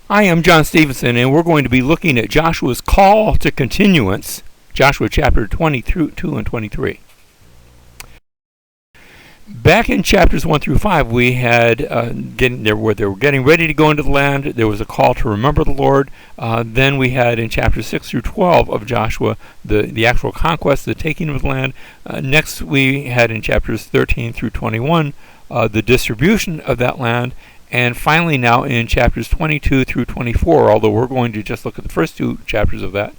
I am John Stevenson, and we're going to be looking at Joshua's call to continuance, Joshua chapter 22 and 23. Back in chapters 1 through 5, we had they were getting ready to go into the land. There was a call to remember the Lord. Then we had in chapters 6 through 12 of Joshua the actual conquest, the taking of the land. Next, we had in chapters 13 through 21 the distribution of that land. And finally now in chapters 22 through 24, although we're going to just look at the first two chapters of that,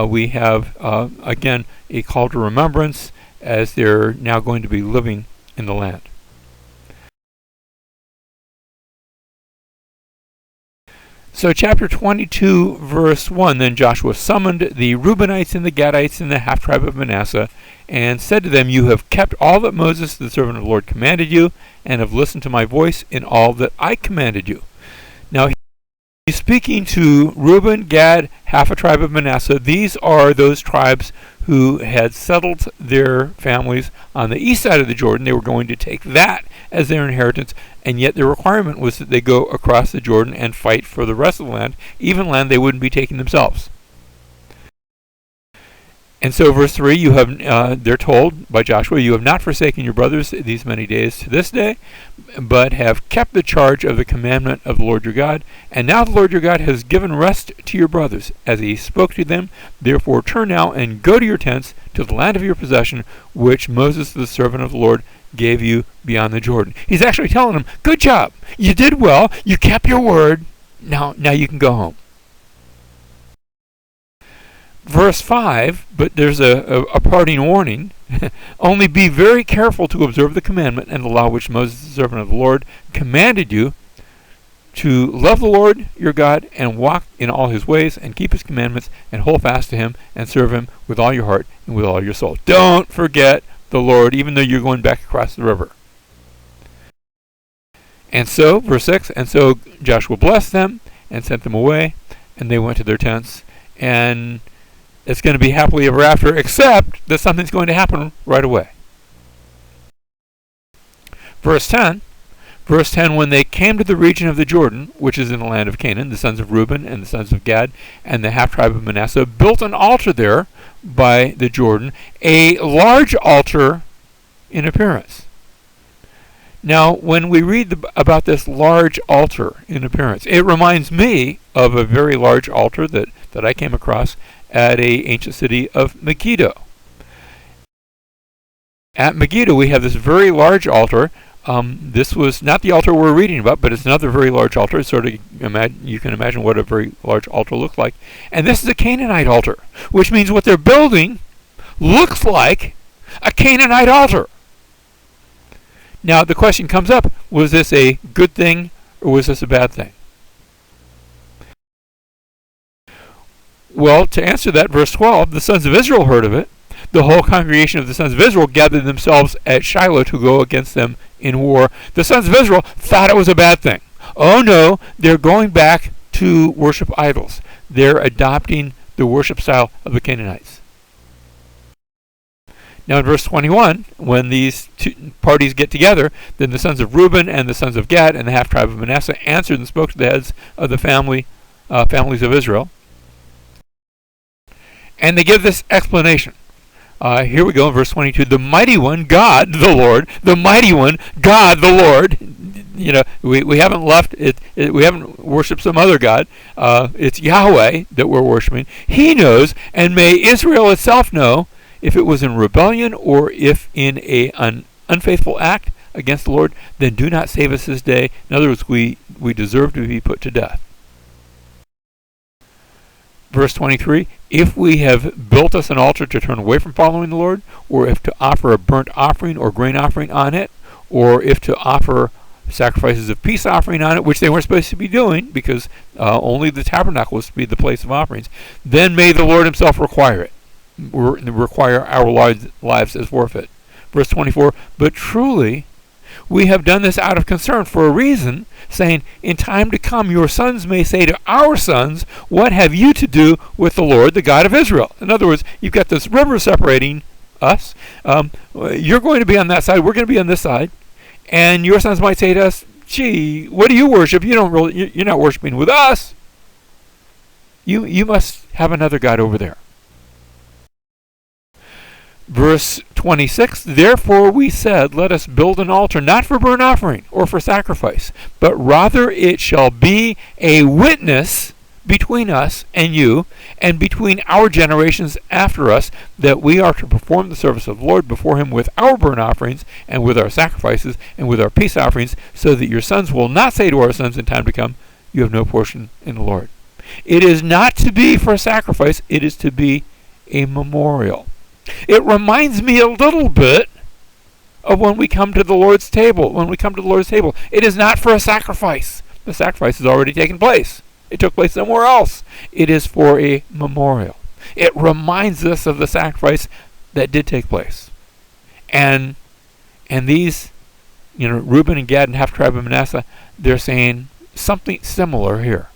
we have, again, a call to remembrance as they're now going to be living in the land. So chapter 22, verse 1, then Joshua summoned the Reubenites and the Gadites and the half-tribe of Manasseh, and said to them, "You have kept all that Moses, the servant of the Lord, commanded you, and have listened to my voice in all that I commanded you." Now he's speaking to Reuben, Gad, half a tribe of Manasseh. These are those tribes who had settled their families on the east side of the Jordan. They were going to take that as their inheritance, and yet the requirement was that they go across the Jordan and fight for the rest of the land, even land they wouldn't be taking themselves. And so verse 3, they're told by Joshua, "You have not forsaken your brothers these many days to this day, but have kept the charge of the commandment of the Lord your God. And now the Lord your God has given rest to your brothers, as he spoke to them. Therefore turn now and go to your tents, to the land of your possession, which Moses the servant of the Lord gave you beyond the Jordan." He's actually telling them, good job, you did well, you kept your word, now you can go home. Verse 5, but there's a parting warning. "Only be very careful to observe the commandment and the law which Moses, the servant of the Lord, commanded you, to love the Lord your God and walk in all his ways and keep his commandments and hold fast to him and serve him with all your heart and with all your soul." Don't forget the Lord, even though you're going back across the river. And so, verse 6, and so Joshua blessed them and sent them away, and they went to their tents. And it's going to be happily ever after, except that something's going to happen right away. Verse 10, when they came to the region of the Jordan, which is in the land of Canaan, the sons of Reuben and the sons of Gad and the half-tribe of Manasseh built an altar there by the Jordan, a large altar in appearance. Now, when we read about this large altar in appearance, it reminds me of a very large altar that I came across at an ancient city of Megiddo. At Megiddo, we have this very large altar. This was not the altar we're reading about, but it's another very large altar. You can imagine what a very large altar looks like. And this is a Canaanite altar, which means what they're building looks like a Canaanite altar. Now, the question comes up, was this a good thing or was this a bad thing? Well, to answer that, verse 12, the sons of Israel heard of it. The whole congregation of the sons of Israel gathered themselves at Shiloh to go against them in war. The sons of Israel thought it was a bad thing. Oh no, they're going back to worship idols. They're adopting the worship style of the Canaanites. Now in verse 21, when these two parties get together, then the sons of Reuben and the sons of Gad and the half-tribe of Manasseh answered and spoke to the heads of the families of Israel. And they give this explanation. Here we go in verse 22. "The mighty one, God the Lord, the mighty one, God the Lord." You know, we haven't left it. We haven't worshipped some other God. It's Yahweh that we're worshiping. He knows, and may Israel itself know, if it was in rebellion or if in an unfaithful act against the Lord, then do not save us this day. In other words, we deserve to be put to death. Verse 23, "If we have built us an altar to turn away from following the Lord, or if to offer a burnt offering or grain offering on it, or if to offer sacrifices of peace offering on it," which they weren't supposed to be doing because only the tabernacle was to be the place of offerings, "then may the Lord himself require it." Require our lives as forfeit. Verse 24, "But truly we have done this out of concern for a reason, saying, in time to come your sons may say to our sons, what have you to do with the Lord, the God of Israel?" In other words, you've got this river separating us. You're going to be on that side, we're going to be on this side. And your sons might say to us, "Gee, what do you worship? You're not worshiping with us." You must have another God over there. Verse 26, therefore we said, let us build an altar, not for burnt offering or for sacrifice, but rather it shall be a witness between us and you, and between our generations after us, that we are to perform the service of the Lord before him with our burnt offerings, and with our sacrifices, and with our peace offerings, so that your sons will not say to our sons in time to come, you have no portion in the Lord. It is not to be for sacrifice, it is to be a memorial. It reminds me a little bit of when we come to the Lord's table. When we come to the Lord's table, it is not for a sacrifice. The sacrifice has already taken place. It took place somewhere else. It is for a memorial. It reminds us of the sacrifice that did take place. And these, Reuben and Gad and half tribe of Manasseh, they're saying something similar here.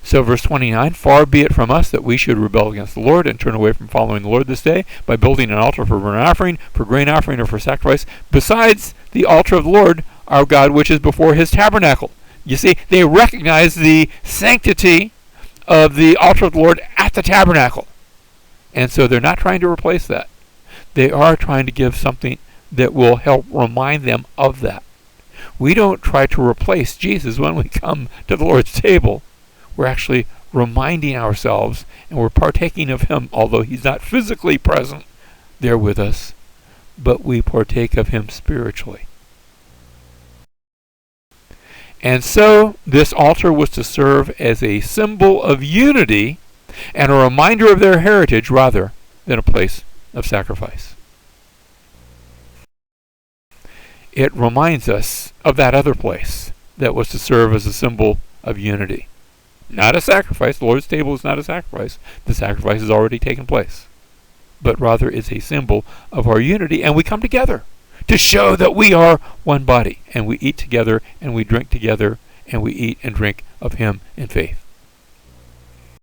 So verse 29, far be it from us that we should rebel against the Lord and turn away from following the Lord this day by building an altar for burnt offering, for grain offering, or for sacrifice, besides the altar of the Lord our God, which is before his tabernacle. You see, they recognize the sanctity of the altar of the Lord at the tabernacle. And so they're not trying to replace that. They are trying to give something that will help remind them of that. We don't try to replace Jesus when we come to the Lord's table. We're actually reminding ourselves, and we're partaking of him, although he's not physically present there with us, but we partake of him spiritually. And so this altar was to serve as a symbol of unity and a reminder of their heritage rather than a place of sacrifice. It reminds us of that other place that was to serve as a symbol of unity. Not a sacrifice. The Lord's table is not a sacrifice. The sacrifice has already taken place. But rather is a symbol of our unity, and we come together to show that we are one body, and we eat together, and we drink together, and we eat and drink of him in faith.